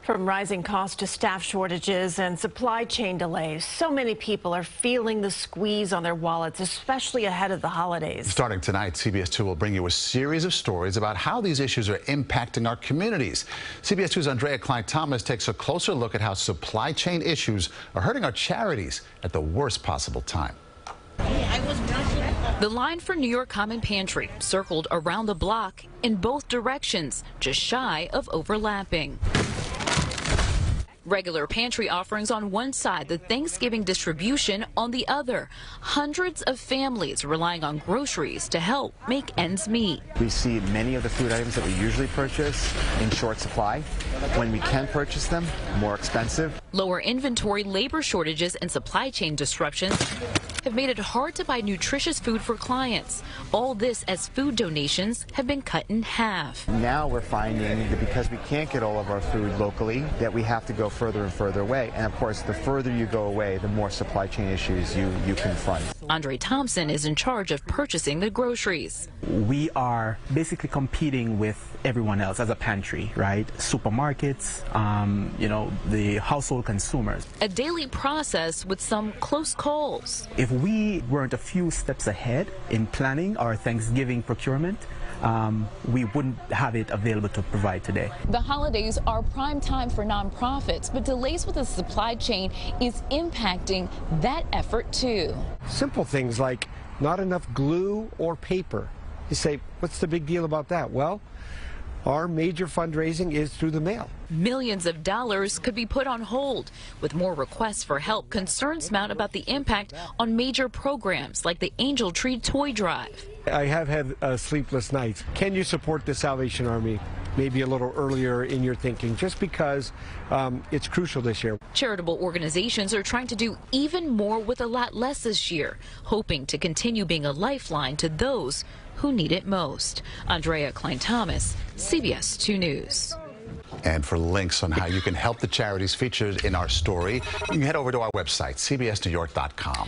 From rising costs to staff shortages and supply chain delays, so many people are feeling the squeeze on their wallets, especially ahead of the holidays. Starting tonight, CBS 2 will bring you a series of stories about how these issues are impacting our communities. CBS 2's Aundrea Cline-Thomas takes a closer look at how supply chain issues are hurting our charities at the worst possible time. The line for New York Common Pantry circled around the block in both directions, just shy of overlapping. Regular pantry offerings on one side, the Thanksgiving distribution on the other. Hundreds of families relying on groceries to help make ends meet. We see many of the food items that we usually purchase in short supply. When we can purchase them, more expensive. Lower inventory, labor shortages, and supply chain disruptions have made it hard to buy nutritious food for clients. All this as food donations have been cut in half. Now we're finding that because we can't get all of our food locally, that we have to go further and further away. And of course, the further you go away, the more supply chain issues you confront. Aundrea Thompson is in charge of purchasing the groceries. We are basically competing with everyone else as a pantry, right? Supermarkets, the household consumers. A daily process with some close calls. If we weren't a few steps ahead in planning our Thanksgiving procurement, we wouldn't have it available to provide today. The holidays are prime time for nonprofits, but delays with the supply chain is impacting that effort too. Simple things like not enough glue or paper. You say, what's the big deal about that? Well, our major fundraising is through the mail. Millions of dollars could be put on hold. With more requests for help, concerns mount about the impact on major programs like the Angel Tree Toy Drive. I have had sleepless nights. Can you support the Salvation Army maybe a little earlier in your thinking, just because it's crucial this year? Charitable organizations are trying to do even more with a lot less this year, hoping to continue being a lifeline to those who need it most. Aundrea Cline-Thomas, CBS 2 News. And for links on how you can help the charities featured in our story, you can head over to our website, cbsnewyork.com.